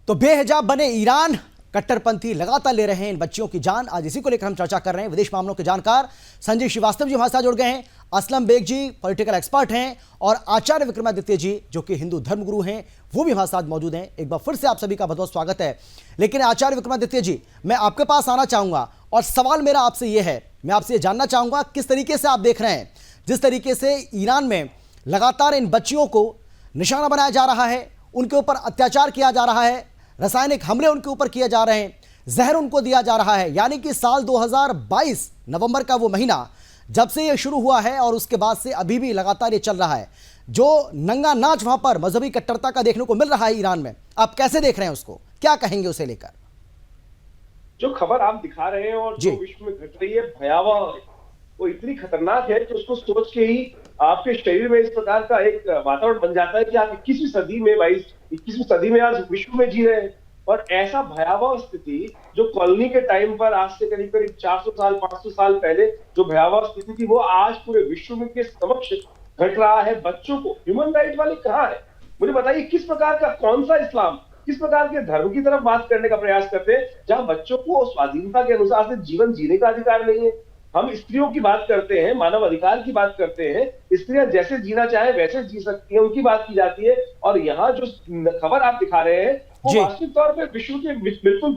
तो बेहिजाब बने ईरान, कट्टरपंथी लगातार ले रहे हैं इन बच्चियों की जान। आज इसी को लेकर हम चर्चा कर रहे हैं। विदेश मामलों के जानकार संजीव श्रीवास्तव जी हमारे साथ जुड़ गए हैं। असलम बेग जी पॉलिटिकल एक्सपर्ट हैं और आचार्य विक्रमादित्य जी जो कि हिंदू धर्मगुरु हैं वो भी हमारे साथ मौजूद हैं। एक बार फिर से आप सभी का बहुत बहुत स्वागत है। लेकिन आचार्य विक्रमादित्य जी, मैं आपके पास आना चाहूंगा और सवाल मेरा आपसे यह है, मैं आपसे ये जानना चाहूंगा किस तरीके से आप देख रहे हैं जिस तरीके से ईरान में लगातार इन बच्चियों को निशाना बनाया जा रहा है, उनके ऊपर अत्याचार किया जा रहा है, रासायनिक हमले उनके ऊपर किए जा रहे हैं, जहर उनको दिया जा रहा है। यानी कि साल 2022 नवंबर का वो महीना जब से ये शुरू हुआ है और उसके बाद से अभी भी लगातार ये चल रहा है। जो नंगा नाच वहां पर मजहबी कट्टरता का देखने को मिल रहा है ईरान में, आप कैसे देख रहे हैं उसको, क्या कहेंगे उसे लेकर? जो खबर आप दिखा रहे हैं और जो विश्व में घट रही है भयावह, वो इतनी खतरनाक है कि उसको सोच के ही आपके शरीर में इस प्रकार का एक वातावरण बन जाता है कि आप 21वीं सदी में 21वीं सदी में आज विश्व में जी रहे हैं। और ऐसा भयावह स्थिति जो कॉलोनी के टाइम पर आज से करीब करीब 400 साल 500 साल पहले जो भयावह स्थिति थी वो आज पूरे विश्व में के समक्ष घट रहा है। बच्चों को ह्यूमन राइट वाले कहाँ है? मुझे बताइए किस प्रकार का, कौन सा इस्लाम, किस प्रकार के धर्म की तरफ बात करने का प्रयास करते हैं जहां बच्चों को स्वाधीनता के अनुसार से जीवन जीने का अधिकार नहीं है। हम स्त्रियों की बात करते हैं, मानव अधिकार की बात करते हैं, स्त्रियां जैसे जीना चाहे वैसे जी सकती हैं, उनकी बात की जाती है। और यहाँ जो खबर आप दिखा रहे हैं वो वास्तविक तौर पे विश्व के बिल्कुल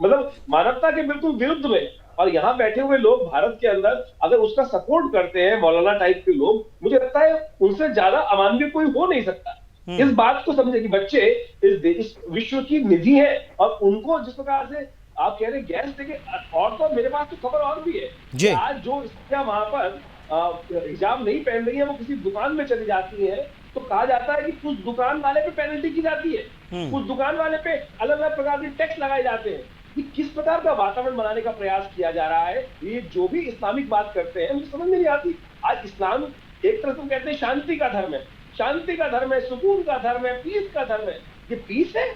मतलब मानवता के बिल्कुल विरुद्ध में। और यहाँ बैठे हुए लोग भारत के अंदर अगर उसका सपोर्ट करते हैं, मौलाना टाइप के लोग, मुझे लगता है उनसे ज्यादा अमानवीय कोई हो नहीं सकता। इस बात को समझे कि बच्चे इस विश्व की निधि है और उनको जिस प्रकार से आप कह रहे हैं गैस देके, और तो मेरे पास तो खबर और भी है। आज जो स्त्रियां वहां पर हिजाब नहीं पहन रही है वो किसी दुकान में चली जाती है तो कहा जाता है कि कुछ दुकान वाले पे पेनल्टी की जाती है, कुछ दुकान वाले पे अलग अलग प्रकार के टैक्स लगाए जाते हैं। कि किस प्रकार का वातावरण बनाने का प्रयास किया जा रहा है। ये जो भी इस्लामिक बात करते हैं मुझे समझ में नहीं आती। आज इस्लाम एक तरफ तो कहते हैं शांति का धर्म है, शांति का धर्म है, सुकून का धर्म है, पीस का धर्म है। ये पीस है?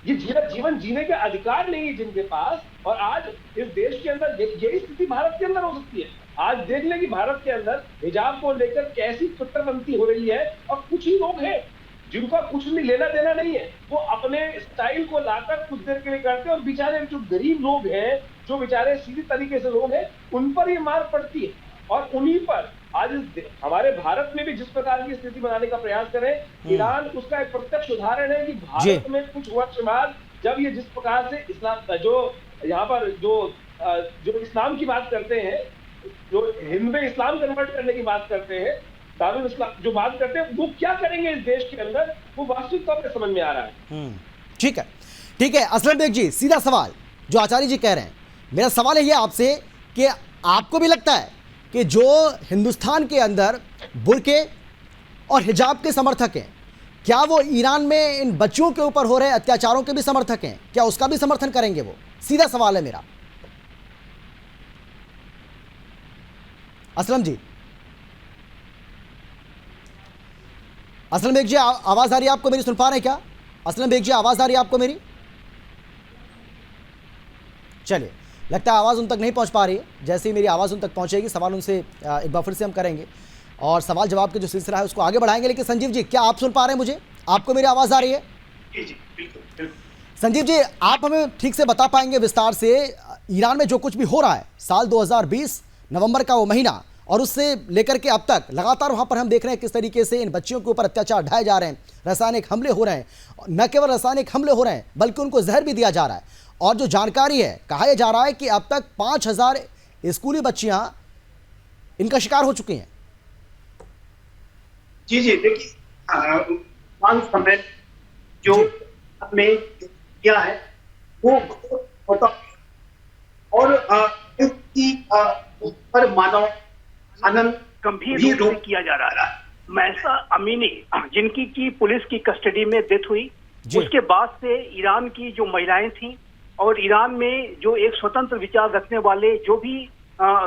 ये जीवन जीने के अधिकार नहीं है जिनके पास। और आज इस देश के अंदर यही स्थिति भारत के अंदर हो सकती है। आज देख लें कि भारत के अंदर हिजाब को लेकर कैसी कट्टरपंथी हो रही है। और कुछ ही लोग हैं जिनका कुछ नहीं लेना देना नहीं है, वो अपने स्टाइल को लाकर कुछ देर के लिए करते हैं। और बेचारे जो गरीब लोग हैं, जो बेचारे सीधी तरीके से लोग हैं, उन पर ये मार पड़ती है। और उन्हीं पर आज हमारे भारत में भी जिस प्रकार की स्थिति बनाने का प्रयास करें, ईरान उसका एक प्रत्यक्ष उदाहरण है कि भारत में कुछ वर्ष बाद जब ये जिस प्रकार से इस्लाम जो यहाँ पर जो इस्लाम की बात करते हैं, जो हिंद में इस्लाम कन्वर्ट करने की बात करते हैं, दारुल इस्लाम जो बात करते हैं, वो क्या करेंगे इस देश के अंदर, वो वास्तविक तौर पर समझ में आ रहा है। ठीक है, ठीक है। असलम बेग जी, सीधा सवाल जो आचार्य जी कह रहे हैं, मेरा सवाल है ये आपसे कि आपको भी लगता है कि जो हिंदुस्तान के अंदर बुर्के और हिजाब के समर्थक हैं, क्या वो ईरान में इन बच्चियों के ऊपर हो रहे अत्याचारों के भी समर्थक हैं? क्या उसका भी समर्थन करेंगे? वो सीधा सवाल है मेरा। असलम जी, असलम बेग जी आवाज आ रही है आपको मेरी? सुन पा रहे हैं क्या असलम बेग जी? आवाज आ रही है आपको मेरी? चलिए, लगता है आवाज़ उन तक नहीं पहुंच पा रही है। जैसे ही मेरी आवाज़ उन तक पहुंचेगी सवाल उनसे एक बार फिर से हम करेंगे और सवाल जवाब के जो सिलसिला है उसको आगे बढ़ाएंगे। लेकिन संजीव जी, क्या आप सुन पा रहे हैं मुझे? आपको मेरी आवाज़ आ रही है? जी बिल्कुल। संजीव जी, आप हमें ठीक से बता पाएंगे विस्तार से ईरान में जो कुछ भी हो रहा है, साल 2020 नवंबर का वो महीना और उससे लेकर के अब तक लगातार वहाँ पर हम देख रहे हैं किस तरीके से इन बच्चियों के ऊपर अत्याचार ढाए जा रहे हैं, रासायनिक हमले हो रहे हैं। न केवल रासायनिक हमले हो रहे हैं बल्कि उनको जहर भी दिया जा रहा है। और जो जानकारी है, कहा जा रहा है कि अब तक 5000 स्कूली बच्चियां इनका शिकार हो चुकी हैं। जी जी, देखिए समय जो हमने किया है वो होता और पर मानव आनंद गंभीर रूप से किया जा रहा है। महसा अमीनी जिनकी की पुलिस की कस्टडी में डेथ हुई, उसके बाद से ईरान की जो महिलाएं थी और ईरान में जो एक स्वतंत्र विचार रखने वाले जो भी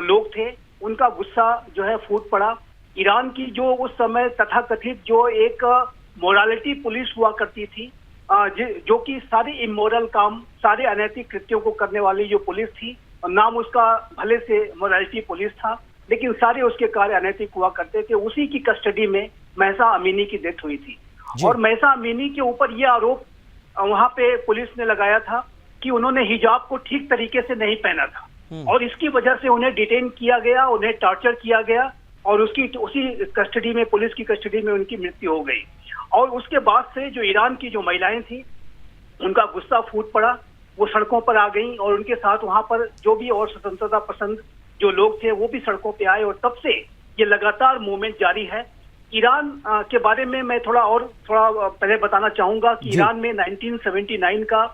लोग थे, उनका गुस्सा जो है फूट पड़ा। ईरान की जो उस समय तथाकथित जो एक मोरालिटी पुलिस हुआ करती थी, जो कि सारे इमोरल काम, सारे अनैतिक कृत्यों को करने वाली जो पुलिस थी, नाम उसका भले से मोरालिटी पुलिस था लेकिन सारे उसके कार्य अनैतिक हुआ करते थे, उसी की कस्टडी में महसा अमीनी की डेथ हुई थी। और महसा अमीनी के ऊपर यह आरोप वहां पे पुलिस ने लगाया था कि उन्होंने हिजाब को ठीक तरीके से नहीं पहना था, और इसकी वजह से उन्हें डिटेन किया गया, उन्हें टॉर्चर किया गया, और उसी कस्टडी में, पुलिस की कस्टडी में उनकी मृत्यु हो गई। और उसके बाद से जो ईरान की जो महिलाएं थी, उनका गुस्सा फूट पड़ा, वो सड़कों पर आ गई, और उनके साथ वहां पर जो भी और स्वतंत्रता पसंद जो लोग थे वो भी सड़कों पे आए, और तब से ये लगातार मूवमेंट जारी है। ईरान के बारे में मैं थोड़ा पहले बताना चाहूंगा कि ईरान में 1979 का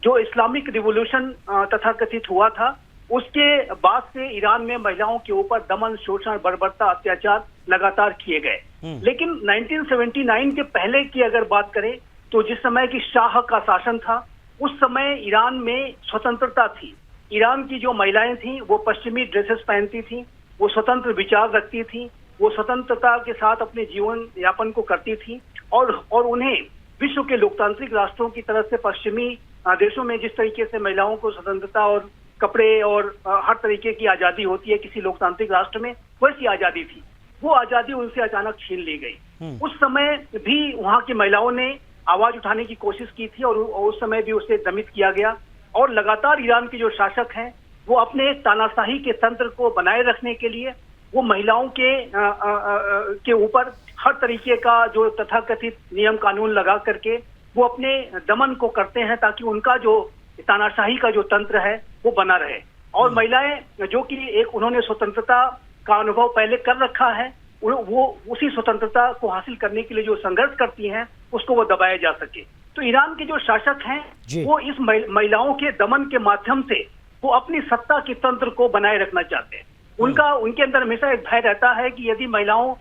जो इस्लामिक रिवॉल्यूशन तथाकथित हुआ था, उसके बाद से ईरान में महिलाओं के ऊपर दमन, शोषण, बर्बरता, अत्याचार लगातार किए गए। लेकिन 1979 के पहले की अगर बात करें तो जिस समय की शाह का शासन था, उस समय ईरान में स्वतंत्रता थी। ईरान की जो महिलाएं थी वो पश्चिमी ड्रेसेस पहनती थी, वो स्वतंत्र विचार रखती थी, वो स्वतंत्रता के साथ अपने जीवन यापन को करती थी, और उन्हें विश्व के लोकतांत्रिक राष्ट्रों की तरफ से पश्चिमी देशों में जिस तरीके से महिलाओं को स्वतंत्रता और कपड़े और हर तरीके की आजादी होती है किसी लोकतांत्रिक राष्ट्र में, वैसी आजादी थी। वो आजादी उनसे अचानक छीन ली गई। उस समय भी वहां की महिलाओं ने आवाज उठाने की कोशिश की थी, और उस समय भी उसे दमित किया गया। और लगातार ईरान के जो शासक हैं वो अपने तानाशाही के तंत्र को बनाए रखने के लिए वो महिलाओं के ऊपर हर तरीके का जो तथाकथित नियम कानून लगा करके वो अपने दमन को करते हैं, ताकि उनका जो तानाशाही का जो तंत्र है वो बना रहे। और महिलाएं जो कि एक उन्होंने स्वतंत्रता का अनुभव पहले कर रखा है, वो उसी स्वतंत्रता को हासिल करने के लिए जो संघर्ष करती हैं उसको वो दबाया जा सके। तो ईरान के जो शासक हैं वो इस महिलाओं के दमन के माध्यम से वो अपनी सत्ता के तंत्र को बनाए रखना चाहते हैं। उनके अंदर हमेशा एक भय रहता है कि यदि महिलाओं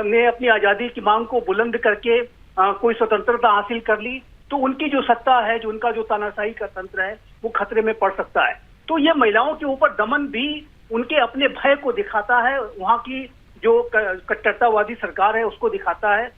ने अपनी आजादी की मांग को बुलंद करके कोई स्वतंत्रता हासिल कर ली तो उनकी जो सत्ता है, जो उनका जो तानाशाही का तंत्र है वो खतरे में पड़ सकता है। तो ये महिलाओं के ऊपर दमन भी उनके अपने भय को दिखाता है, वहां की जो कट्टरतावादी सरकार है उसको दिखाता है।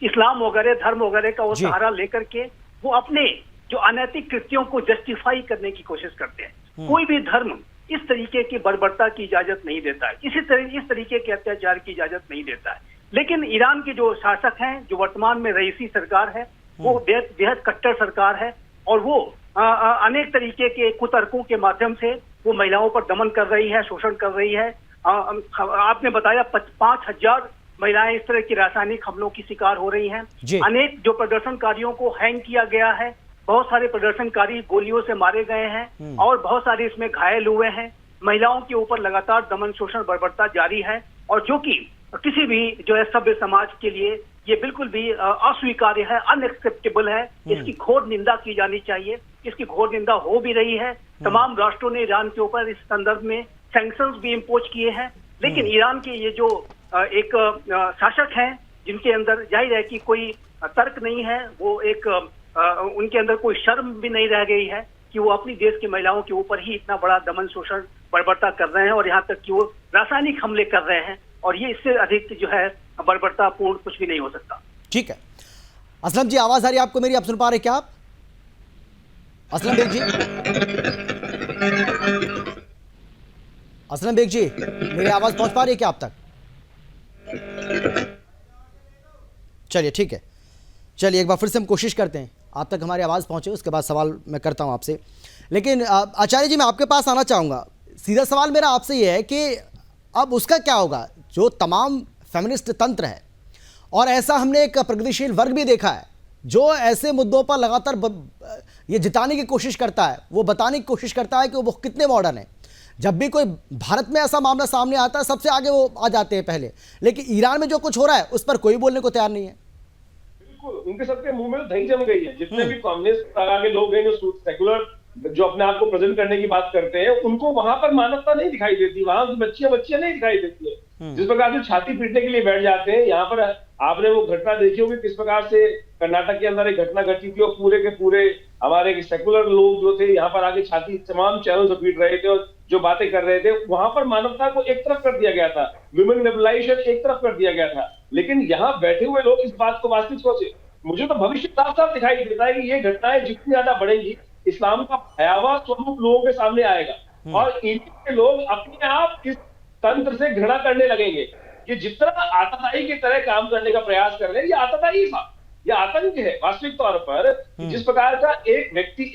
इस्लाम वगैरह, धर्म वगैरह का वो सहारा लेकर के वो अपने जो अनैतिक कृत्यों को जस्टिफाई करने की कोशिश करते हैं। कोई भी धर्म इस तरीके की बर्बरता की इजाजत नहीं देता है, इस तरीके के अत्याचार की इजाजत नहीं देता है। लेकिन ईरान के जो शासक हैं, जो वर्तमान में रईसी सरकार है, वो बेहद कट्टर सरकार है, और वो अनेक तरीके के कुतर्कों के माध्यम से वो महिलाओं पर दमन कर रही है, शोषण कर रही है। आपने बताया 5000 महिलाएं इस तरह की रासायनिक हमलों की शिकार हो रही हैं। अनेक जो प्रदर्शनकारियों को हैंग किया गया है, बहुत सारे प्रदर्शनकारी गोलियों से मारे गए हैं, और बहुत सारे इसमें घायल हुए हैं। महिलाओं के ऊपर लगातार दमन, शोषण, बर्बरता जारी है, और जो कि किसी भी जो है सभ्य समाज के लिए ये बिल्कुल भी अस्वीकार्य है, अनएक्सेप्टेबल है। इसकी घोर निंदा की जानी चाहिए, इसकी घोर निंदा हो भी रही है। तमाम राष्ट्रों ने ईरान के ऊपर इस संदर्भ में सैंक्शंस भी इम्पोज किए हैं। लेकिन ईरान के ये जो एक शासक हैं जिनके अंदर जाहिर है कि कोई तर्क नहीं है, वो एक उनके अंदर कोई शर्म भी नहीं रह गई है कि वो अपनी देश की महिलाओं के ऊपर ही इतना बड़ा दमन, शोषण, बर्बरता कर रहे हैं, और यहाँ तक कि वो रासायनिक हमले कर रहे हैं, और ये इससे अधिक जो है बर्बरतापूर्ण कुछ भी नहीं हो सकता। ठीक है असलम जी, आवाज आ रही है आपको मेरी? आप सुन पा रहे क्या आप असलम बेग जी? असलम बेग जी, मेरी आवाज पहुंच पा रही है क्या आप तक? चलिए ठीक है, चलिए एक बार फिर से हम कोशिश करते हैं आप तक हमारी आवाज़ पहुंचे, उसके बाद सवाल मैं करता हूं आपसे। लेकिन आचार्य जी, मैं आपके पास आना चाहूँगा। सीधा सवाल मेरा आपसे ये है कि अब उसका क्या होगा जो तमाम फेमिनिस्ट तंत्र है, और ऐसा हमने एक प्रगतिशील वर्ग भी देखा है जो ऐसे मुद्दों पर लगातार ये जिताने की कोशिश करता है, वो बताने की कोशिश करता है कि वो कितने मॉडर्न है। जब भी कोई भारत में ऐसा मामला सामने आता है सबसे आगे वो आ जाते हैं पहले, लेकिन ईरान में जो कुछ हो रहा है उस पर कोई बोलने को तैयार नहीं है। बिल्कुल, उनके सबके मुंह में दही जम गई है। जितने भी कम्युनिस्ट के लोग हैं, जो सेकुलर, जो अपने आप को प्रेजेंट करने की बात करते हैं, उनको वहां पर मानवता नहीं दिखाई देती, वहां बच्चियां नहीं दिखाई देती है। जिस प्रकार से छाती पीटने के लिए बैठ जाते हैं, यहाँ पर आपने वो घटना देखी होगी किस प्रकार से कर्नाटक के अंदर एक घटना घटी थी, और पूरे के पूरे हमारे सेकुलर लोग जो थे यहाँ पर आगे छाती तमाम चैनल से पीट रहे थे और जो बातें कर रहे थे, वहां पर मानवता को एक तरफ कर दिया गया था, विमेन लिबरलाइजेशन एक तरफ कर दिया गया था। लेकिन यहाँ बैठे हुए लोग इस बात को वास्तविक सोचे, मुझे तो भविष्य साफ साफ दिखाई देता है कि ये घटनाएं जितनी ज्यादा बढ़ेंगी, इस्लाम का भयावह स्वरूप लोगों के सामने आएगा, और इनके लोग अपने आप इस तंत्र से घृणा करने लगेंगे। ये जितना आतताई की तरह काम करने का प्रयास कर रहे हैं, ये आतताई था। यह आतंक है वास्तविक तौर पर। जिस प्रकार का एक व्यक्ति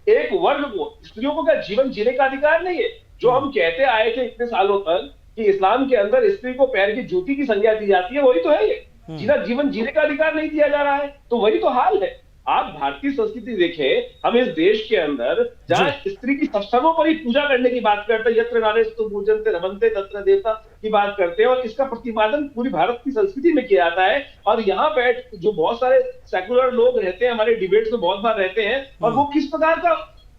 एक वर्ग को, स्त्रियों को क्या जीवन जीने का अधिकार नहीं है? जो हम कहते आए थे इतने सालों तक कि इस्लाम के अंदर स्त्री को पैर की जूती की संज्ञा दी जाती है, वही तो है ये। जीवन जीने का अधिकार नहीं दिया जा रहा है, तो वही तो हाल है। आप भारतीय संस्कृति देखें, हम इस देश के अंदर जहां स्त्री की सर्वोपरि पूजा करने की बात करते हैं, यत्र नारेस्तु पूजन्ते रमन्ते तत्र देवता की बात करते हैं, और इसका प्रतिपादन पूरी भारत की संस्कृति में किया जाता है। और यहाँ बैठ जो बहुत सारे सेकुलर लोग रहते हैं, हमारे डिबेट्स में बहुत बार रहते हैं, और वो किस प्रकार का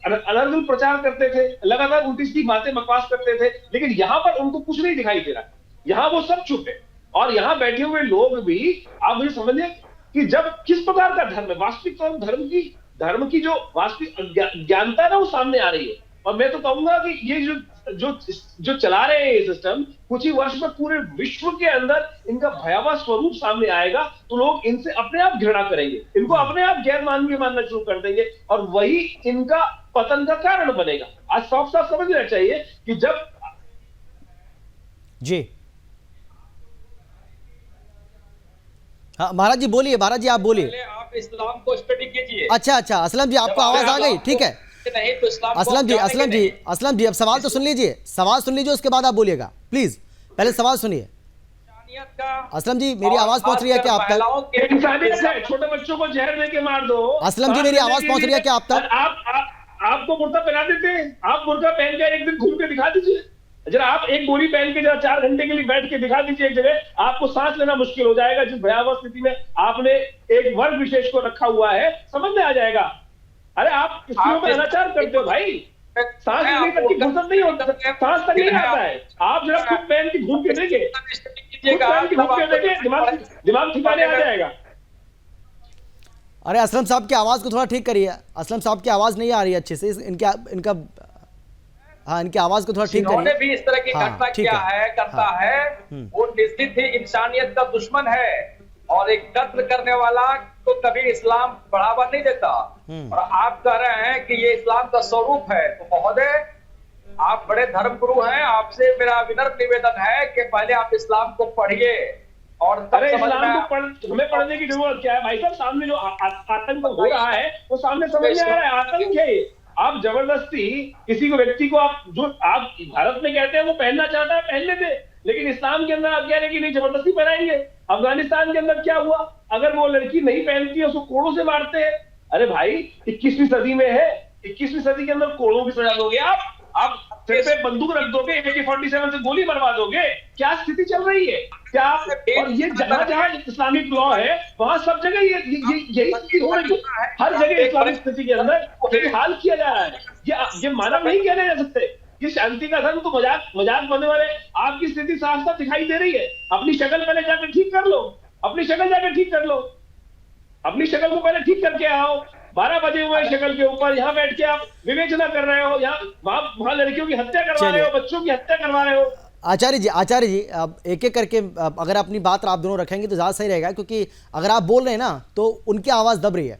अनर्गल प्रचार करते थे, लगातार उल्टी सीधी बातें बकवास करते थे, लेकिन यहाँ पर उनको कुछ नहीं दिखाई दे रहा। यहाँ वो सब चुप है, और यहाँ बैठे हुए लोग भी, आप मुझे समझिए कि जब किस प्रकार का धर्म है, वास्तविक तौर धर्म की जो वास्तविक ज्ञानता है ना, वो सामने आ रही है। और मैं तो कहूंगा कि ये जो चला रहे हैं ये सिस्टम, कुछ ही वर्ष में पूरे विश्व के अंदर इनका भयावह स्वरूप सामने आएगा, तो लोग इनसे अपने आप घृणा करेंगे, इनको अपने आप गैर मानवीय मानना शुरू कर देंगे, और वही इनका पतन का कारण बनेगा। आज साफ साफ समझना चाहिए कि जब जी, हाँ महाराज जी बोलिए, महाराज जी आप बोलिए। आप इस्लाम को स्टडी कीजिए। अच्छा, आसलम जी आपको आवाज आ गई, ठीक है। नहीं तो इस्लाम असलम जी अब सवाल तो सुन लीजिए, उसके बाद आप बोलिएगा प्लीज। पहले सवाल सुनिए। असलम जी मेरी आवाज पहुंच रही है क्या आप तक? छोटे बच्चों को जहर देके मार दो। असलम जी मेरी आवाज पहुंच रही है क्या आप तक? आपको बुर्का पहना देते हैं, आप बुर्का पहन के एक दिन घूम के दिखा दीजिए जरा। आप एक गोली पहन के जरा 4 घंटे के लिए बैठ के दिखा दीजिए एक जगह, आपको सांस लेना मुश्किल हो जाएगा। जिस भयावह स्थिति में आपने एक वर्ग विशेष को रखा हुआ है, समझ में आ जाएगा। अरे आप स्त्रियों में अनाचार करते हो भाई, सांस लेने तक की फुर्सत नहीं होता, सांस तक नहीं आता है। आप जरा खुद पहन के घूम के देखे, दिमाग ठिकाने आ जाएगा। अरे असलम साहब की आवाज को थोड़ा ठीक करिए, असलम साहब की आवाज नहीं आ रही है अच्छे से, इनका हाँ इनकी आवाज को थोड़ा ठीक करिए। उन्होंने भी इस तरह की घटना किया है, करता है, वो निश्चित ही इंसानियत का दुश्मन है, और एक कत्ल करने वाला को कभी इस्लाम बढ़ावा नहीं देता। और आप कह रहे हैं कि ये इस्लाम का स्वरूप है, तो महोदय आप बड़े धर्मगुरु हैं, आपसे मेरा विनम्र निवेदन है कि पहले आप इस्लाम को पढ़िए और तब इस्लाम को हमें पढ़ने की जरूरत क्या है भाई साहब? सामने जो आतंक हो रहा है वो सामने समझ में आ रहा है, आतंक है। आप जबरदस्ती किसी को व्यक्ति को आप जो आप भारत में कहते हैं वो पहनना चाहता है पहनने दे, लेकिन इस्लाम के अंदर आप कह रहे हैं कि नहीं जबरदस्ती पहनाएंगे। अफगानिस्तान के अंदर क्या हुआ? अगर वो लड़की नहीं पहनती है उसको कोड़ों से मारते हैं। अरे भाई 21वीं सदी में है, 21वीं सदी के अंदर कोड़ों की सजा दोगे आप सिर पे बंदूक रख दोगे, AK-47 से गोली मरवा दोगे? क्या स्थिति चल रही है? क्या और ये जहां इस्लामिक लॉ है वहां सब जगह यही स्थिति हो रही है। हर जगह इस्लामिक स्थिति के अंदर यही हाल किया जा रहा है। ये मानव नहीं कहने जा सकते। ये शांति का धर्म तो मजाक बनने वाले आपकी स्थिति साफ साफ दिखाई दे रही है। अपनी शक्ल पहले जाकर ठीक कर लो, अपनी शक्ल जाकर ठीक कर लो, अपनी शक्ल को पहले ठीक करके आओ। 12 बजे हुए शक्ल के ऊपर यहाँ बैठ के आप विवेचना कर रहे हो, यहाँ वहां लड़कियों की हत्या करवा रहे हो, बच्चों की हत्या करवा रहे हो। आचार्य जी अब एक एक करके अगर अपनी बात आप दोनों रखेंगे तो ज़्यादा सही रहेगा, क्योंकि अगर आप बोल रहे हैं ना तो उनकी आवाज़ दब रही है।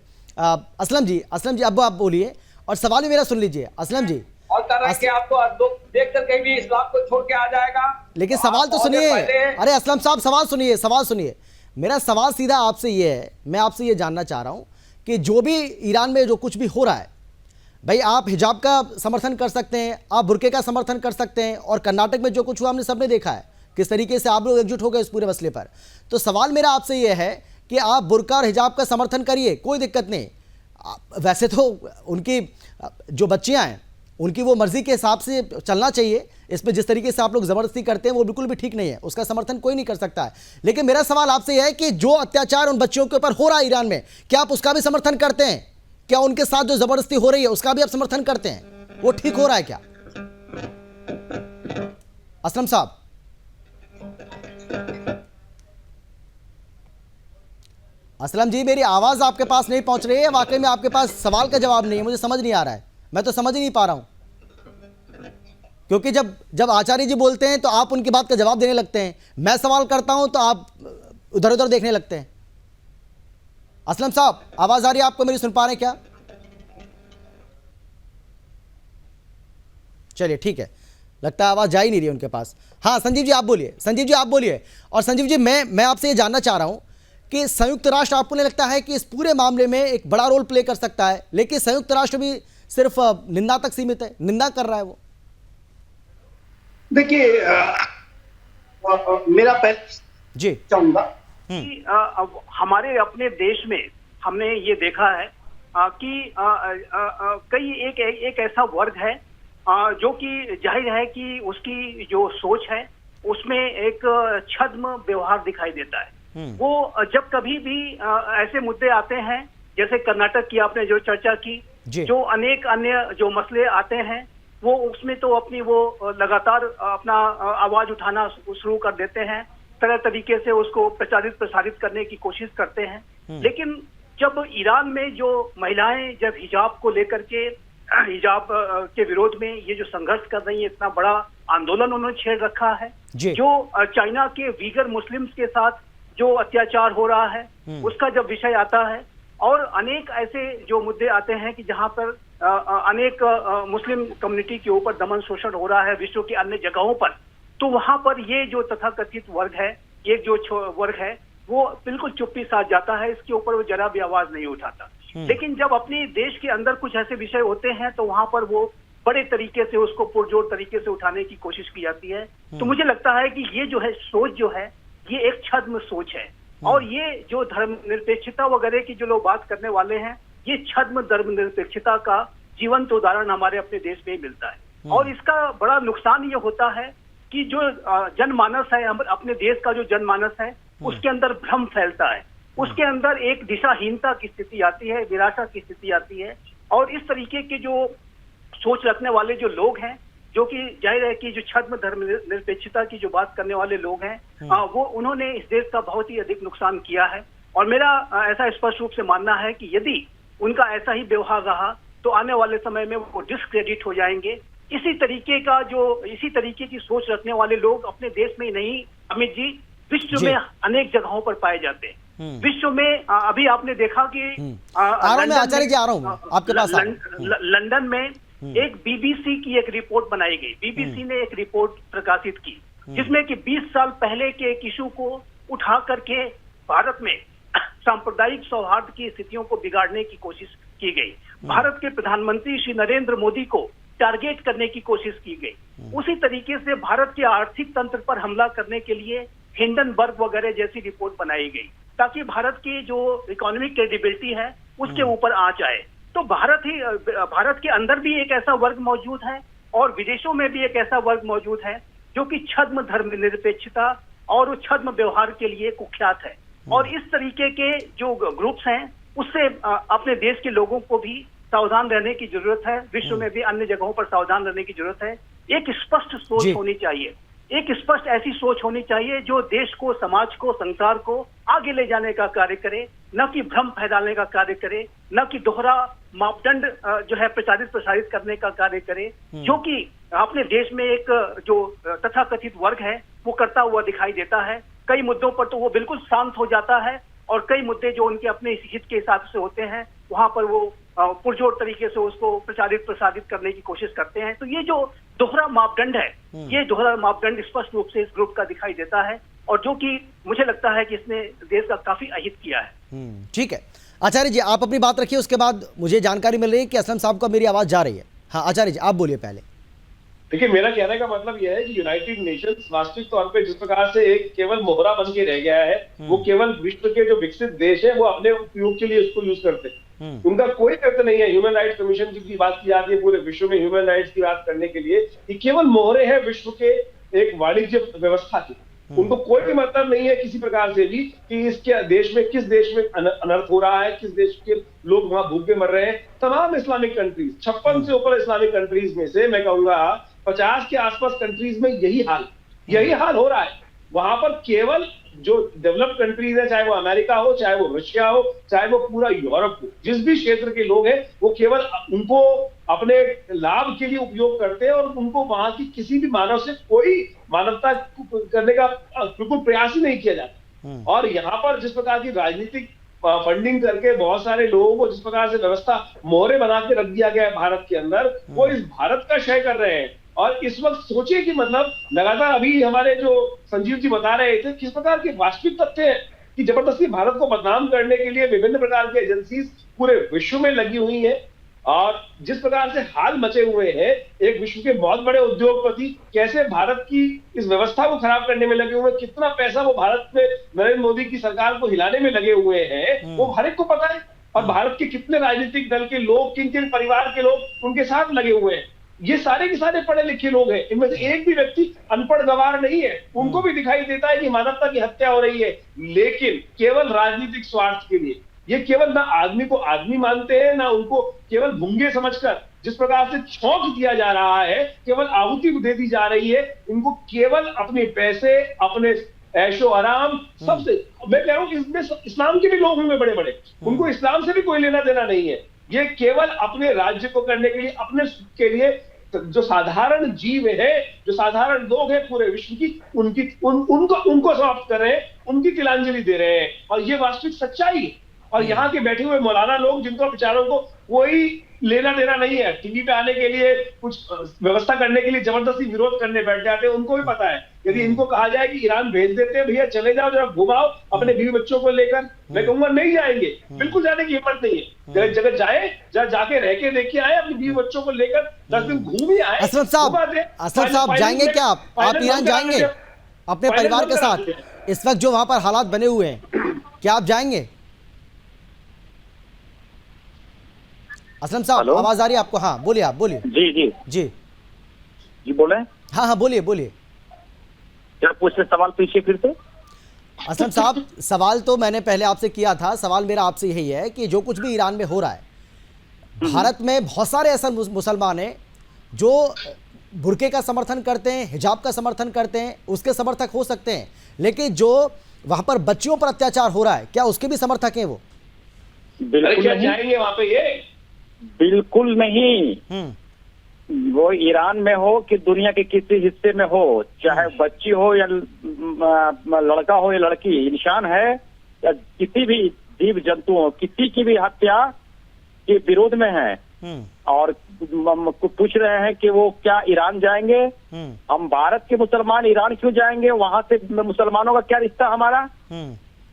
असलम जी अब आप बोलिए और सवाल भी मेरा सुन लीजिए। असलम जी और कि आपको देख कर कहीं भी इस्लाम को छोड़ के आ जाएगा, लेकिन सवाल तो सुनिए। अरे असलम साहब सवाल सुनिए। मेरा सवाल सीधा आपसे ये है, मैं आपसे ये जानना चाह रहा हूँ कि जो भी ईरान में जो कुछ भी हो रहा है, भाई आप हिजाब का समर्थन कर सकते हैं, आप बुर्के का समर्थन कर सकते हैं, और कर्नाटक में जो कुछ हुआ हमने सबने देखा है किस तरीके से आप लोग एकजुट हो गए इस पूरे मसले पर। तो सवाल मेरा आपसे ये है कि आप बुर्का और हिजाब का समर्थन करिए, कोई दिक्कत नहीं। वैसे तो उनकी जो बच्चियां हैं उनकी वो मर्जी के हिसाब से चलना चाहिए, इसमें जिस तरीके से आप लोग ज़बरदस्ती करते हैं वो बिल्कुल भी ठीक नहीं है, उसका समर्थन कोई नहीं कर सकता है। लेकिन मेरा सवाल आपसे यह है कि जो अत्याचार उन बच्चियों के ऊपर हो रहा है ईरान में, क्या आप उसका भी समर्थन करते हैं? क्या उनके साथ जो ज़बरदस्ती हो रही है उसका भी आप समर्थन करते हैं? वो ठीक हो रहा है क्या? असलम साहब, असलम जी मेरी आवाज़ आपके पास नहीं पहुंच रही है, वाकई में आपके पास सवाल का जवाब नहीं है, मुझे समझ नहीं आ रहा है, मैं तो समझ ही नहीं पा रहा हूं। क्योंकि जब आचार्य जी बोलते हैं तो आप उनकी बात का जवाब देने लगते हैं, मैं सवाल करता हूं तो आप उधर उधर देखने लगते हैं। असलम साहब आवाज आ रही है आपको मेरी? सुन पा रहे हैं क्या? चलिए ठीक है, लगता है आवाज जा ही नहीं रही उनके पास। हाँ संजीव जी आप बोलिए, और संजीव जी मैं आपसे ये जानना चाह रहा हूं कि संयुक्त राष्ट्र आपको नहीं लगता है कि इस पूरे मामले में एक बड़ा रोल प्ले कर सकता है, लेकिन संयुक्त राष्ट्र भी सिर्फ निंदा तक सीमित है, निंदा कर रहा है वो। देखिए मेरा पहले जी चाहूंगा कि हमारे अपने देश में हमने ये देखा है कि कई एक ऐसा वर्ग है जो कि जाहिर है कि उसकी जो सोच है उसमें एक छद्म व्यवहार दिखाई देता है। वो जब कभी भी ऐसे मुद्दे आते हैं, जैसे कर्नाटक की आपने जो चर्चा की, जो अनेक अन्य जो मसले आते हैं, वो उसमें तो अपनी वो लगातार अपना आवाज उठाना शुरू कर देते हैं, तरह तरीके से उसको प्रसारित करने की कोशिश करते हैं। लेकिन जब ईरान में जो महिलाएं जब हिजाब को लेकर के, हिजाब के विरोध में ये जो संघर्ष कर रही है, इतना बड़ा आंदोलन उन्होंने छेड़ रखा है, जो चाइना के वीगर मुस्लिम्स के साथ जो अत्याचार हो रहा है उसका जब विषय आता है, और अनेक ऐसे जो मुद्दे आते हैं कि जहां पर अनेक मुस्लिम कम्युनिटी के ऊपर दमन शोषण हो रहा है विश्व की अन्य जगहों पर, तो वहां पर ये जो तथाकथित वर्ग है, ये जो वर्ग है, वो बिल्कुल चुप्पी साध जाता है, इसके ऊपर वो जरा भी आवाज नहीं उठाता। लेकिन जब अपने देश के अंदर कुछ ऐसे विषय होते हैं तो वहां पर वो बड़े तरीके से उसको पुरजोर तरीके से उठाने की कोशिश की जाती है। तो मुझे लगता है कि ये जो है सोच जो है, ये एक छद्म सोच है, और ये जो धर्मनिरपेक्षता वगैरह की जो लोग बात करने वाले हैं, ये छद्म धर्मनिरपेक्षता का जीवंत उदाहरण हमारे अपने देश में ही मिलता है। और इसका बड़ा नुकसान ये होता है कि जो जनमानस है, अपने देश का जो जनमानस है, उसके अंदर भ्रम फैलता है, उसके अंदर एक दिशाहीनता की स्थिति आती है, निराशा की स्थिति आती है। और इस तरीके के जो सोच रखने वाले जो लोग हैं, जो कि जाहिर है कि जो छद्म धर्मनिरपेक्षता की जो बात करने वाले लोग हैं, वो उन्होंने इस देश का बहुत ही अधिक नुकसान किया है। और मेरा ऐसा स्पष्ट रूप से मानना है कि यदि उनका ऐसा ही व्यवहार रहा तो आने वाले समय में वो डिस्क्रेडिट हो जाएंगे। इसी तरीके की सोच रखने वाले लोग अपने देश में ही नहीं, अमित जी, विश्व में अनेक जगहों पर पाए जाते हैं। विश्व में अभी आपने देखा कि आचार्य जी, आ रहा हूं आपके पास। लंदन में एक बीबीसी की एक रिपोर्ट बनाई गई। बीबीसी ने एक रिपोर्ट प्रकाशित की जिसमें कि 20 साल पहले के एक इशू को उठा करके भारत में सांप्रदायिक सौहार्द की स्थितियों को बिगाड़ने की कोशिश की गई। भारत के प्रधानमंत्री श्री नरेंद्र मोदी को टारगेट करने की कोशिश की गई। उसी तरीके से भारत के आर्थिक तंत्र पर हमला करने के लिए हिंडनबर्ग वगैरह जैसी रिपोर्ट बनाई गई, ताकि भारत की जो इकोनॉमिक क्रेडिबिलिटी है उसके ऊपर आंच आए। तो भारत के अंदर भी एक ऐसा वर्ग मौजूद है और विदेशों में भी एक ऐसा वर्ग मौजूद है जो कि छद्म धर्मनिरपेक्षता और छद्म व्यवहार के लिए कुख्यात है। और इस तरीके के जो ग्रुप्स हैं उससे अपने देश के लोगों को भी सावधान रहने की जरूरत है, विश्व में भी अन्य जगहों पर सावधान रहने की जरूरत है। एक स्पष्ट सोच होनी चाहिए, एक स्पष्ट ऐसी सोच होनी चाहिए जो देश को, समाज को, संसार को आगे ले जाने का कार्य करे, न कि भ्रम फैलाने का कार्य करे, न कि दोहरा मापदंड जो है प्रसारित करने का कार्य करे, जो कि अपने देश में एक जो तथाकथित वर्ग है वो करता हुआ दिखाई देता है। कई मुद्दों पर तो वो बिल्कुल शांत हो जाता है और कई मुद्दे जो उनके अपने हित के हिसाब से होते हैं वहां पर वो पुरजोर तरीके से उसको प्रसारित करने की कोशिश करते हैं। तो ये जो दोहरा मापदंड है, ये दोहरा मापदंड स्पष्ट रूप से इस ग्रुप का दिखाई देता है और जो कि मुझे लगता है कि इसने देश का काफी अहित किया है। ठीक है आचार्य जी, आप अपनी बात रखिए, उसके बाद मुझे जानकारी मिल रही है कि असलम साहब को मेरी आवाज जा रही है। हाँ आचार्य जी, आप बोलिए पहले। देखिए, मेरा कहने का मतलब यह है कि यूनाइटेड नेशंस वास्तविक तौर पे जिस प्रकार से एक केवल मोहरा बन के रह गया है, वो केवल विश्व के जो विकसित देश है वो अपने उपयोग के लिए उसको यूज करते हैं। उनका कोई अर्थ नहीं है। ह्यूमन राइट्स कमीशन की बात की जाती है पूरे विश्व में ह्यूमन राइट्स की बात करने के लिए, ये केवल मोहरे हैं विश्व के एक वाणिज्य व्यवस्था की। उनको कोई भी मतलब नहीं है किसी प्रकार से भी कि इसके देश में, किस देश में अनर्थ हो रहा है, किस देश के लोग वहां भूखे मर रहे हैं। तमाम इस्लामिक कंट्रीज, 56 से ऊपर इस्लामिक कंट्रीज में से मैं कहूंगा 50 के आसपास कंट्रीज में यही हाल हो रहा है। वहां पर केवल जो डेवलप्ड कंट्रीज है, चाहे वो अमेरिका हो, चाहे वो रशिया हो, चाहे वो पूरा यूरोप हो, जिस भी क्षेत्र के लोग हैं वो केवल उनको अपने लाभ के लिए उपयोग करते हैं और उनको वहां की किसी भी मानव से कोई मानवता करने का बिल्कुल प्रयास ही नहीं किया जाता। और यहाँ पर जिस प्रकार की राजनीतिक फंडिंग करके बहुत सारे लोगों को जिस प्रकार से व्यवस्था मोहरे बना के रख दिया गया है भारत के अंदर, वो इस भारत का क्षय कर रहे हैं। और इस वक्त सोचिए कि मतलब लगातार अभी हमारे जो संजीव जी बता रहे थे किस प्रकार के वास्तविक तथ्य हैं कि जबरदस्ती भारत को बदनाम करने के लिए विभिन्न प्रकार की एजेंसीज पूरे विश्व में लगी हुई है। और जिस प्रकार से हाल मचे हुए हैं, एक विश्व के बहुत बड़े उद्योगपति कैसे भारत की इस व्यवस्था को खराब करने में लगे हुए हैं, कितना पैसा वो भारत में नरेंद्र मोदी की सरकार को हिलाने में लगे हुए हैं, वो हर एक को पता है। और भारत के कितने राजनीतिक दल के लोग, किन किन परिवार के लोग उनके साथ लगे हुए हैं, ये सारे के सारे पढ़े लिखे लोग हैं। इनमें से एक भी व्यक्ति अनपढ़ गवार नहीं है। उनको भी दिखाई देता है कि मानवता की हत्या हो रही है, लेकिन केवल राजनीतिक स्वार्थ के लिए। ये केवल ना आदमी को आदमी मानते हैं, ना उनको केवल भूंगे समझकर जिस प्रकार से छौंक दिया जा रहा है, केवल आहुति दे दी जा रही है। इनको केवल अपने पैसे, अपने ऐशो आराम, सबसे, मैं कह रहा हूं इसमें इस्लाम के भी लोग होंगे बड़े बड़े, उनको इस्लाम से भी कोई लेना देना नहीं है। ये केवल अपने राज्य को करने के लिए, अपने सुख के लिए जो साधारण जीव है, जो साधारण लोग हैं पूरे विश्व की, उनको समाप्त कर रहे हैं, उनकी तिलांजलि दे रहे हैं। और ये वास्तविक सच्चाई है। और यहाँ के बैठे हुए मौलाना लोग, जिनको बेचारों को कोई लेना देना नहीं है, टीवी पे आने के लिए, कुछ व्यवस्था करने के लिए जबरदस्ती विरोध करने बैठ जाते हैं। उनको भी पता है यदि इनको कहा जाए कि ईरान भेज देते हैं, भैया चले जाओ जरा घुमाओ अपने बीवी बच्चों को लेकर, मैं कहूंगा नहीं जाएंगे, बिल्कुल जाने की हिम्मत नहीं है। जगह जाए, जाके रह के देख के आए, अपनी बीवी बच्चों को लेकर 10 दिन घूम ही आए। असलम साहब जाएंगे क्या आप ईरान जाएंगे अपने परिवार के साथ? इस वक्त जो वहां पर हालात बने हुए हैं, क्या आप जाएंगे? असलम साहब आवाज आ रही है आपको? हाँ बोलिए, आप बोलिए। जी जी जी जी बोले। हाँ हाँ बोलिए बोलिए। क्या पूछते सवाल पीछे फिर से? असलम साहब सवाल तो मैंने पहले आपसे किया था, सवाल मेरा आपसे यही है कि जो कुछ भी ईरान में हो रहा है, भारत में बहुत सारे ऐसा मुसलमान हैं जो बुर्के का समर्थन करते हैं, हिजाब का समर्थन करते हैं, उसके समर्थक हो सकते हैं, लेकिन जो वहां पर बच्चियों पर अत्याचार हो रहा है, क्या उसके भी समर्थक हैं वो? बिल्कुल नहीं जाएंगे वहां पे, ये बिल्कुल नहीं। वो ईरान में हो कि दुनिया के किसी हिस्से में हो, चाहे बच्ची हो या लड़का हो या लड़की, इंसान है या किसी भी जीव जंतु हो, किसी की भी हत्या के विरोध में है। और पूछ रहे हैं कि वो क्या ईरान जाएंगे? हम भारत के मुसलमान ईरान क्यों जाएंगे? वहां से मुसलमानों का क्या रिश्ता हमारा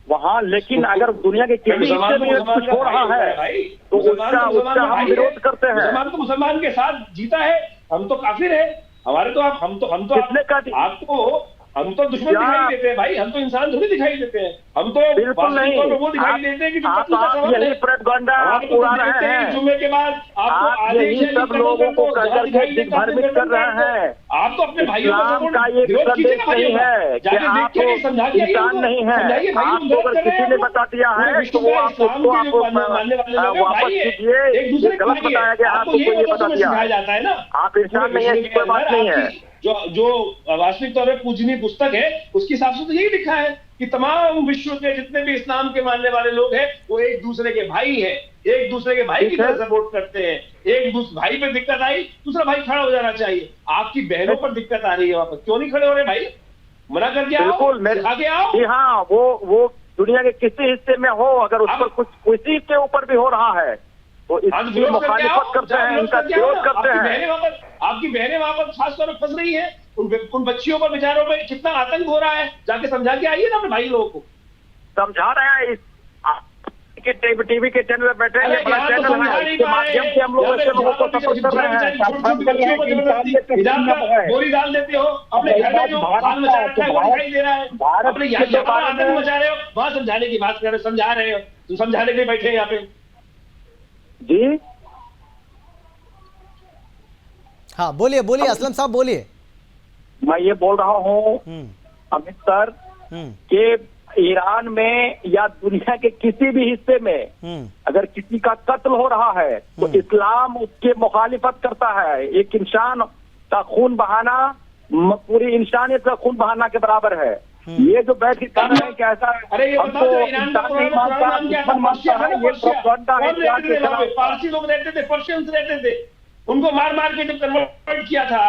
वहां? लेकिन अगर दुनिया के किसी हिस्से में कुछ हो रहा है तो उसका हम विरोध करते हैं। मुसलमान तो मुसलमान के साथ जीता है, हम तो काफिर है। हमारे तो हम तो आपको हम तो दुश्मन दिखाई देते हैं भाई, हम तो इंसान थोड़ी दिखाई देते हैं। हम तो बिल्कुल नहीं, वो दिखाई देते हैं कि यही प्रोपेगेंडा उड़ा रहे हैं। जुम्मे के बाद आप यही सब लोगों को भ्रमित कर रहे हैं। आप तो अपने भाइयों का ये संदेश नहीं है कि आप इंसान नहीं है। आपको अगर किसी ने बता दिया है तो वो आप वापस कीजिए, ये गलत बताया गया, आपको ये बता दिया जाता है ना, आप इंसान नहीं है, कोई बात नहीं है। जो वास्तविक तौर पर पूजनीय पुस्तक है उसके हिसाब से तो यही लिखा है कि तमाम विश्व के जितने भी इस्लाम के मानने वाले लोग हैं वो एक दूसरे के भाई हैं, एक दूसरे के भाई की तरह सपोर्ट करते हैं। एक दूसरे भाई पे दिक्कत आई, दूसरा भाई खड़ा हो जाना चाहिए। आपकी बहनों पर दिक्कत आ रही है, वहां पर क्यों नहीं खड़े हो रहे भाई? मना करके आगे आओ। जी हाँ, वो दुनिया के किसी हिस्से में हो, अगर उस पर कुछ किसी के ऊपर भी हो रहा है तो इसकी मुखालिफत करते हैं, इनका विरोध करते हैं। आपकी बहनें वहां पर खासतौर पर फंस रही है, उन बच्चियों पर, बेचारों पर कितना आतंक हो रहा है, जाके समझा के आइए ना अपने भाई लोगों को। समझा रहे हैं, टीवी के चैनल में बैठे हैं, बड़ा चैनल है, इसके माध्यम से हम लोग ऐसे लोगों को सपोर्ट कर रहे हैं। गोली डाल देते हो, अपने घर में जो बाल मचा रखा है वो दिखाई दे रहा है, अपने यहाँ आतंक मचा रहे हो, वहां समझाने की बात कर रहे हो, समझा रहे हो, तुम समझाने के लिए बैठे हैं यहाँ पे। जी हाँ बोलिए बोलिए असलम साहब बोलिए। मैं ये बोल रहा हूँ अमित सर कि ईरान में या दुनिया के किसी भी हिस्से में अगर किसी का कत्ल हो रहा है तो इस्लाम उसके मुखालिफत करता है। एक इंसान का खून बहाना पूरी इंसानियत का खून बहाना के बराबर है। ये जो बैठ कर रहे हैं कि ऐसा हमको इंसान नहीं मानता, दुश्मन मानता है, ये प्रोपेगेंडा है। पारसी लोग रहते थे, पर्शियंस रहते थे, उनको मार मार के जब कन्वर्ट किया था,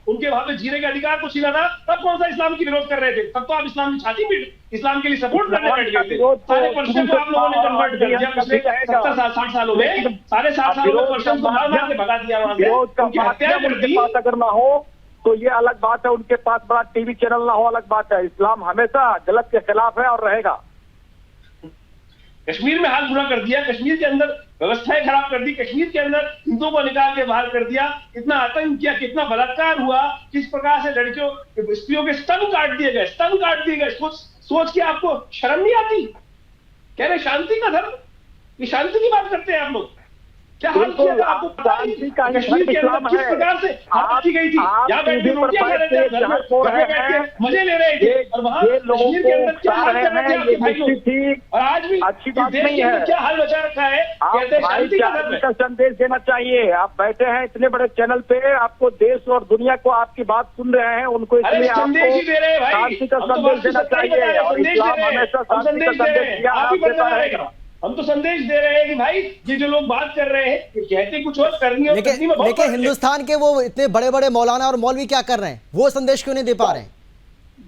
उनके वहां पे जीने के अधिकार को छीना था, तब कौन सा इस्लाम की विरोध कर रहे थे? तब तो आप इस्लाम की छाती पीट, इस्लाम के लिए सपोर्ट करने बैठ गए थे। सारे पर्शियन को आप लोगों ने कन्वर्ट कर दिया पिछले 70-60 सालों में, सारे 60 सालों में पर्शियन को मार मार के भगा दिया वहां से, उनकी हत्या कर दी। अगर ना हो तो ये अलग बात है, उनके पास बड़ा टीवी चैनल ना हो अलग बात है। इस्लाम हमेशा गलत के खिलाफ है और रहेगा। कश्मीर में हाल बुरा कर दिया, कश्मीर के अंदर व्यवस्थाएं खराब कर दी, कश्मीर के अंदर हिंदुओं को निकाल के बाहर कर दिया, कितना आतंक किया, कितना बलात्कार हुआ, किस प्रकार से लड़कियों स्त्रियों के स्तन काट दिए गए। सोच के आपको शर्म नहीं आती? कह रहे शांति का धर्म, ये शांति की बात करते हैं आप लोग। क्या हाल किया था आपको पता है? कश्मीर के अंदर किस प्रकार से हालत की गई थी, यहाँ बैठ के रोटियां खा रहे थे, घर में बैठ के मजे ले रहे थे, और वहाँ कश्मीर के अंदर क्या हाल कर रहे थे आपके भाई लोग। और आज भी अच्छी बात नहीं है, क्या हाल बचा रखा है, कहते हैं शांति का धर्म का संदेश देना चाहिए। आप बैठे हैं इतने बड़े चैनल पे, आपको देश और दुनिया को आपकी बात सुन रहे हैं, उनको इसलिए संदेश ही दे रहे हैं भाई, शांति का संदेश देना चाहिए। और इस्लाम हमेशा शांति का संदेश दिया है। हम तो संदेश दे रहे हैं कि भाई ये जो लोग बात कर रहे हैं, कहते कुछ और करनी है, लेकिन हिंदुस्तान के वो इतने बड़े बड़े मौलाना और मौलवी क्या कर रहे हैं? वो संदेश क्यों नहीं दे पा रहे हैं?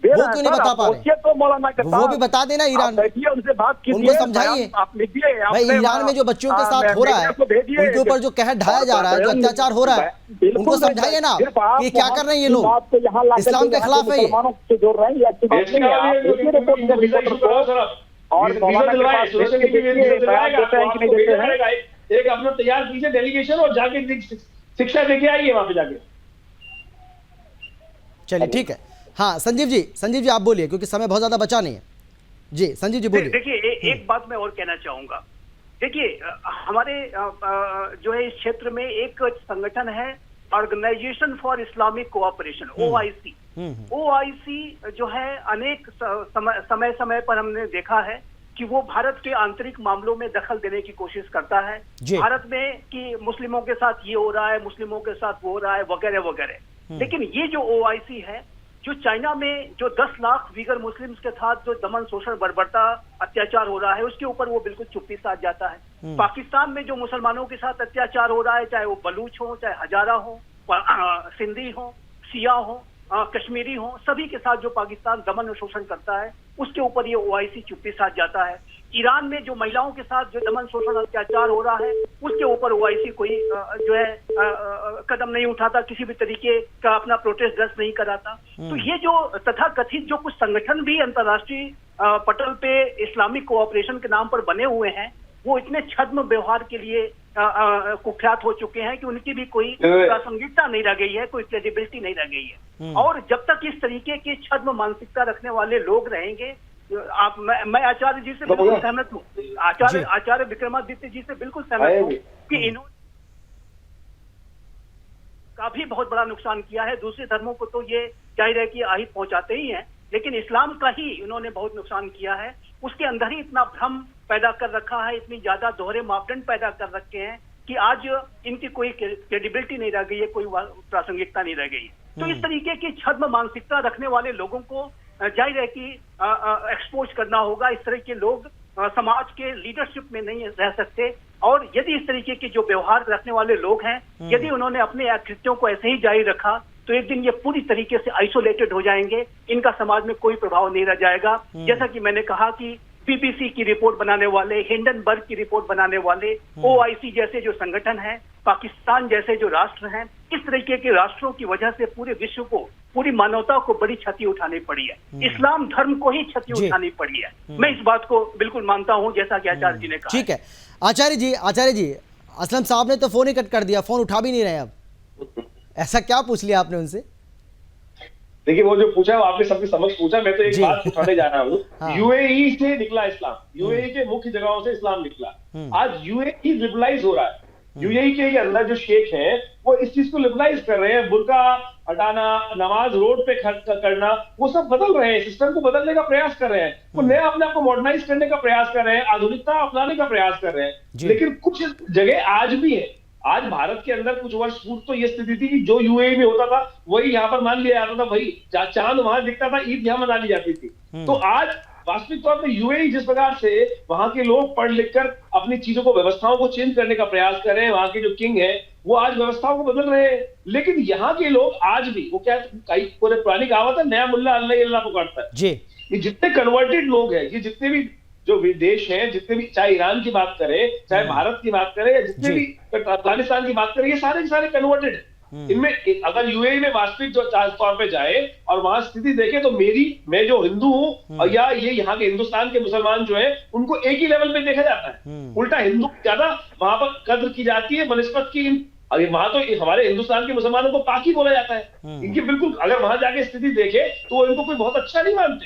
वो क्यों नहीं बता पा रहे? तो मौलाना वो भी बता देना ईरान, उनसे बात कीजिए, उनको समझाइए भाई, ईरान में जो बच्चियों के साथ हो रहा है, उनके ऊपर जो कहर ढाया जा रहा है, जो अत्याचार हो रहा है, उनको समझाइए ना कि क्या कर रहे हैं ये लोग, इस्लाम के खिलाफ है ये। और एक अपना तैयार कीजिए डेलीगेशन और जाके शिक्षा देके आइए वहां पे जाके। चलिए ठीक है। हाँ संजीव जी आप बोलिए, क्योंकि समय बहुत ज्यादा बचा नहीं है। जी संजीव जी बोलिए। देखिए एक बात मैं और कहना चाहूंगा। देखिए हमारे जो है इस क्षेत्र में एक संगठन है, organisation for Islamic cooperation, OIC। OIC जो है अनेक समय पर हमने देखा है कि वो भारत के आंतरिक मामलों में दखल देने की कोशिश करता है, भारत में कि मुस्लिमों के साथ ये हो रहा है, मुस्लिमों के साथ वो हो रहा है, वगैरह वगैरह। लेकिन ये जो OIC है, जो चाइना में जो 10 लाख वीगर मुस्लिम्स के साथ जो दमन शोषण बर्बरता अत्याचार हो रहा है, उसके ऊपर वो बिल्कुल चुप्पी साध जाता है। पाकिस्तान में जो मुसलमानों के साथ अत्याचार हो रहा है, चाहे वो बलूच हो, चाहे हजारा हो, सिंधी हो, सिया हो, कश्मीरी हो, सभी के साथ जो पाकिस्तान दमन और शोषण करता है, उसके ऊपर ये OIC चुप्पी साध जाता है। ईरान में जो महिलाओं के साथ जो दमन शोषण अत्याचार हो रहा है, उसके ऊपर OIC कोई जो है कदम नहीं उठाता, किसी भी तरीके का अपना प्रोटेस्ट दर्ज नहीं कराता। तो ये जो तथाकथित जो कुछ संगठन भी अंतर्राष्ट्रीय पटल पे इस्लामिक कोऑपरेशन के नाम पर बने हुए हैं, वो इतने छद्म व्यवहार के लिए कुख्यात हो चुके हैं कि उनकी भी कोई प्रासंगिकता नहीं रह गई है, कोई क्रेडिबिलिटी नहीं रह गई है। और जब तक इस तरीके की छद्म मानसिकता रखने वाले लोग रहेंगे, मैं आचार्य जी से बिल्कुल सहमत हूँ, आचार्य विक्रमादित्य जी से बिल्कुल सहमत हूँ कि इन्होंने का भी बहुत बड़ा नुकसान किया है। दूसरे धर्मों को तो ये जाहिर है कि आहित पहुंचाते ही हैं, लेकिन इस्लाम का ही इन्होंने बहुत नुकसान किया है। उसके अंदर ही इतना भ्रम पैदा कर रखा है, इतनी ज्यादा दोहरे मापदंड पैदा कर रखे हैं कि आज इनकी कोई क्रेडिबिलिटी नहीं रह गई है, कोई प्रासंगिकता नहीं रह गई है। तो इस तरीके की छद्म मानसिकता रखने वाले लोगों को जाहिर है कि एक्सपोज करना होगा। इस तरह के लोग समाज के लीडरशिप में नहीं रह सकते, और यदि इस तरीके के जो व्यवहार रखने वाले लोग हैं, यदि उन्होंने अपने कृत्यों को ऐसे ही जारी रखा, तो एक दिन ये पूरी तरीके से आइसोलेटेड हो जाएंगे, इनका समाज में कोई प्रभाव नहीं रह जाएगा। जैसा कि मैंने कहा कि BBC की रिपोर्ट बनाने वाले, हिंडनबर्ग की रिपोर्ट बनाने वाले, OIC जैसे जो संगठन है, पाकिस्तान जैसे जो राष्ट्र हैं, इस तरीके के राष्ट्रों की वजह से पूरे विश्व को, पूरी मानवता को बड़ी क्षति उठानी पड़ी है। इस्लाम धर्म को ही क्षति उठानी पड़ी है। मैं इस बात को बिल्कुल मानता हूं, जैसा कि आचार्य जी ने कहा। ठीक है आचार्य जी, असलम साहब ने तो फोन ही कट कर दिया, फोन उठा भी नहीं रहे अब। ऐसा क्या पूछ लिया आपने उनसे? देखिए वो जो पूछा वो आपने सबके समक्ष पूछा, मैं तो एक बात उठाने जा रहा हूँ। हाँ। UAE से निकला इस्लाम, UAE के मुख्य जगहों से इस्लाम निकला। आज UAE लिबरलाइज हो रहा है। UAE के अंदर जो शेख हैं वो इस चीज को लिबरलाइज कर रहे हैं, बुर्का हटाना, नमाज रोड पे करना, वो सब बदल रहे हैं, सिस्टम को बदलने का प्रयास कर रहे हैं, वो नया अपने आप को मॉडर्नाइज करने का प्रयास कर रहे हैं, आधुनिकता अपनाने का प्रयास कर रहे हैं। लेकिन कुछ जगह आज भी है, आज भारत के अंदर कुछ वर्ष पूर्व तो ये स्थिति थी कि जो UAE में होता था वही यहाँ पर मान लिया जाता था, भाई चांद वहां दिखता था, ईद यहाँ मना ली जाती थी। तो आज वास्तविक तौर पर UAE जिस प्रकार से वहां के लोग पढ़ लिख कर अपनी चीजों को, व्यवस्थाओं को चेंज करने का प्रयास कर रहे हैं, वहां के जो किंग है वो आज व्यवस्थाओं को बदल रहे हैं, लेकिन यहाँ के लोग आज भी, वो क्या कई पूरे पुरानी कहावत है, नया मुल्ला अल्लाह पुकारता है। ये जितने कन्वर्टेड लोग हैं, ये जितने भी जो विदेश हैं, जितने भी, चाहे ईरान की बात करें, चाहे भारत की बात करें, या जितने भी अफगानिस्तान की बात करें, ये सारे के सारे कन्वर्टेड हैं। इनमें अगर यूएई में वास्तविक जो तौर पे जाए और वहां स्थिति देखे तो मैं जो हिंदू हूं या ये यहाँ के हिंदुस्तान के मुसलमान जो है उनको एक ही लेवल पे देखा जाता है। उल्टा हिंदू ज्यादा वहां पर कद्र की जाती है बनस्पत की। वहां तो हमारे हिंदुस्तान के मुसलमानों को पाकी बोला जाता है। इनकी बिल्कुल अगर वहां जाके स्थिति देखे तो वो इनको कोई बहुत अच्छा नहीं मानते।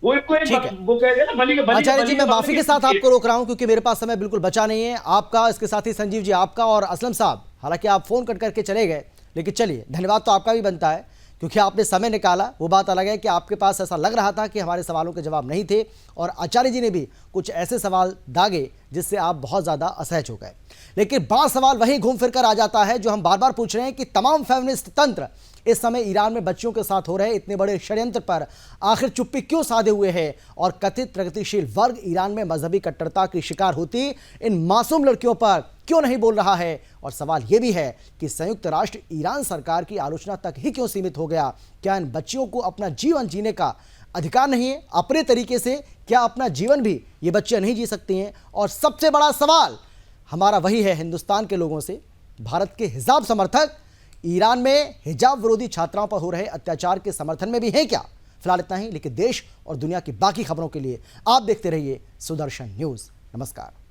वो कहते हैं ना आचार्य जी, मैं माफी के साथ आपको रोक रहा हूं क्योंकि मेरे पास समय बिल्कुल बचा नहीं है। आपका, इसके साथ ही संजीव जी आपका और असलम साहब, हालांकि आप फोन कट करके चले गए, लेकिन चलिए धन्यवाद तो आपका भी बनता है क्योंकि आपने समय निकाला। वो बात अलग है कि आपके पास ऐसा लग रहा था कि हमारे सवालों के जवाब नहीं थे और आचार्य जी ने भी कुछ ऐसे सवाल दागे जिससे आप बहुत ज़्यादा असहज हो गए। लेकिन बात सवाल वही घूम फिर कर आ जाता है जो हम बार बार पूछ रहे हैं कि तमाम फेमिनिस्ट तंत्र इस समय ईरान में बच्चियों के साथ हो रहे इतने बड़े षड्यंत्र पर आखिर चुप्पी क्यों साधे हुए है और कथित प्रगतिशील वर्ग ईरान में मजहबी कट्टरता की शिकार होती इन मासूम लड़कियों पर क्यों नहीं बोल रहा है। और सवाल यह भी है कि संयुक्त राष्ट्र ईरान सरकार की आलोचना तक ही क्यों सीमित हो गया। क्या इन बच्चियों को अपना जीवन जीने का अधिकार नहीं है अपने तरीके से? क्या अपना जीवन भी ये बच्चियां नहीं जी सकती हैं? और सबसे बड़ा सवाल हमारा वही है हिंदुस्तान के लोगों से, भारत के हिजाब समर्थक ईरान में हिजाब विरोधी छात्राओं पर हो रहे अत्याचार के समर्थन में भी हैं क्या? फिलहाल इतना ही, लेकिन देश और दुनिया की बाकी खबरों के लिए आप देखते रहिए सुदर्शन न्यूज़। नमस्कार।